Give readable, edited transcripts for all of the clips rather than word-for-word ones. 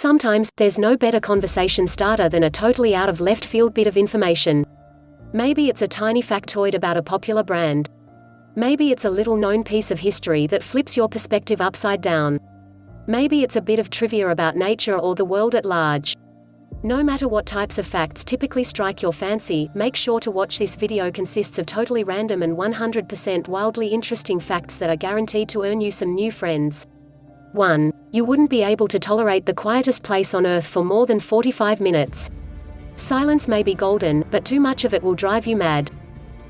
Sometimes, there's no better conversation starter than a totally out of left field bit of information. Maybe it's a tiny factoid about a popular brand. Maybe it's a little known piece of history that flips your perspective upside down. Maybe it's a bit of trivia about nature or the world at large. No matter what types of facts typically strike your fancy, make sure to watch. This video consists of totally random and 100% wildly interesting facts that are guaranteed to earn you some new friends. 1. You wouldn't be able to tolerate the quietest place on Earth for more than 45 minutes. Silence may be golden, but too much of it will drive you mad.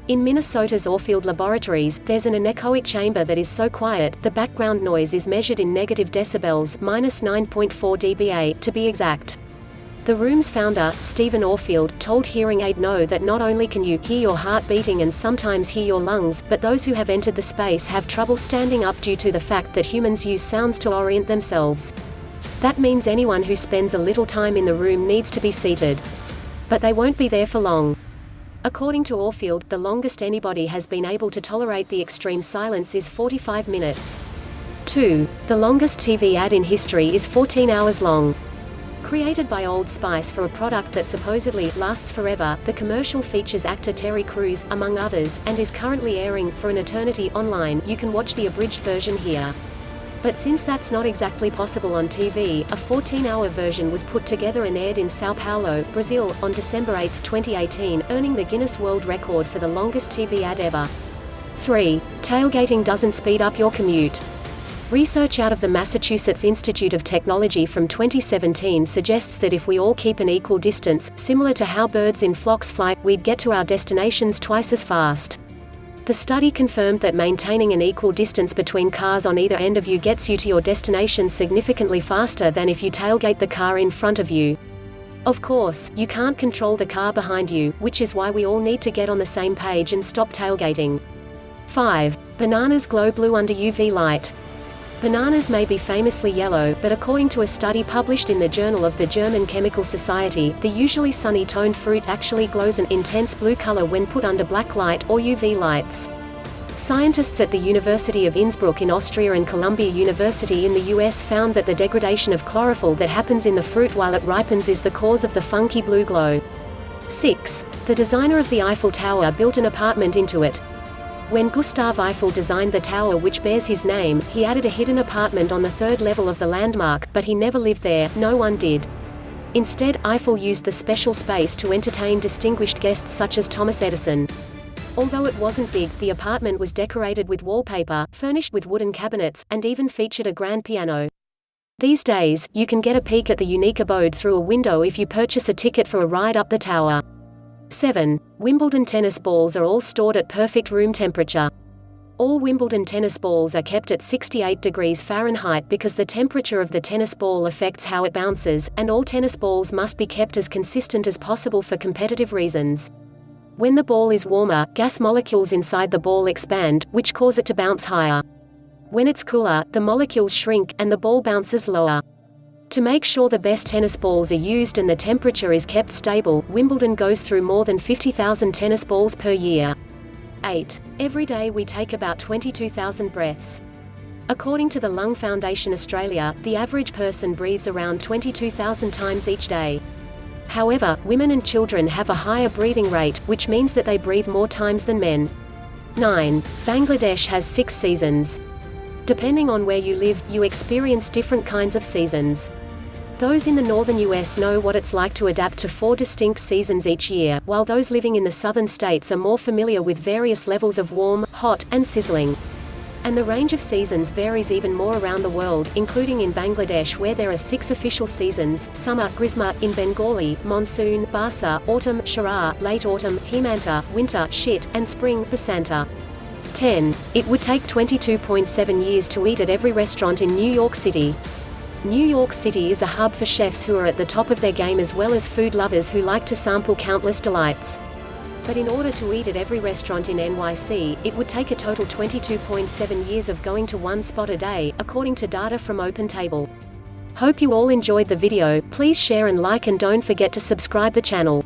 In Minnesota's Orfield laboratories, there's an anechoic chamber that is so quiet, the background noise is measured in negative decibels, -9.4 dBA, to be exact. The room's founder, Stephen Orfield, told Hearing Aid No that not only can you hear your heart beating and sometimes hear your lungs, but those who have entered the space have trouble standing up due to the fact that humans use sounds to orient themselves. That means anyone who spends a little time in the room needs to be seated. But they won't be there for long. According to Orfield, the longest anybody has been able to tolerate the extreme silence is 45 minutes. 2. The longest TV ad in history is 14 hours long. Created by Old Spice for a product that supposedly lasts forever, the commercial features actor Terry Crews, among others, and is currently airing for an eternity online. You can watch the abridged version here. But since that's not exactly possible on TV, a 14-hour version was put together and aired in São Paulo, Brazil, on December 8, 2018, earning the Guinness World Record for the longest TV ad ever. 3. Tailgating doesn't speed up your commute. Research out of the Massachusetts Institute of Technology from 2017 suggests that if we all keep an equal distance, similar to how birds in flocks fly, we'd get to our destinations twice as fast. The study confirmed that maintaining an equal distance between cars on either end of you gets you to your destination significantly faster than if you tailgate the car in front of you. Of course, you can't control the car behind you, which is why we all need to get on the same page and stop tailgating. 5. Bananas glow blue under UV light. Bananas may be famously yellow, but according to a study published in the Journal of the German Chemical Society, the usually sunny-toned fruit actually glows an intense blue color when put under black light, or UV lights. Scientists at the University of Innsbruck in Austria and Columbia University in the US found that the degradation of chlorophyll that happens in the fruit while it ripens is the cause of the funky blue glow. 6. The designer of the Eiffel Tower built an apartment into it. When Gustav Eiffel designed the tower which bears his name, he added a hidden apartment on the third level of the landmark, but he never lived there, no one did. Instead, Eiffel used the special space to entertain distinguished guests such as Thomas Edison. Although it wasn't big, the apartment was decorated with wallpaper, furnished with wooden cabinets, and even featured a grand piano. These days, you can get a peek at the unique abode through a window if you purchase a ticket for a ride up the tower. 7. Wimbledon tennis balls are all stored at perfect room temperature. All Wimbledon tennis balls are kept at 68 degrees Fahrenheit because the temperature of the tennis ball affects how it bounces, and all tennis balls must be kept as consistent as possible for competitive reasons. When the ball is warmer, gas molecules inside the ball expand, which cause it to bounce higher. When it's cooler, the molecules shrink, and the ball bounces lower. To make sure the best tennis balls are used and the temperature is kept stable, Wimbledon goes through more than 50,000 tennis balls per year. 8. Every day we take about 22,000 breaths. According to the Lung Foundation Australia, the average person breathes around 22,000 times each day. However, women and children have a higher breathing rate, which means that they breathe more times than men. 9. Bangladesh has 6 seasons. Depending on where you live, you experience different kinds of seasons. Those in the northern US know what it's like to adapt to 4 distinct seasons each year, while those living in the southern states are more familiar with various levels of warm, hot, and sizzling. And the range of seasons varies even more around the world, including in Bangladesh where there are 6 official seasons: summer, Grisma, in Bengali, monsoon, Basa, autumn, Sharar, late autumn, Hemanta, winter, Shit, and spring, Basanta. 10. It would take 22.7 years to eat at every restaurant in New York City. New York City is a hub for chefs who are at the top of their game as well as food lovers who like to sample countless delights. But in order to eat at every restaurant in NYC, it would take a total 22.7 years of going to one spot a day, according to data from OpenTable. Hope you all enjoyed the video. Please share and like, and don't forget to subscribe the channel.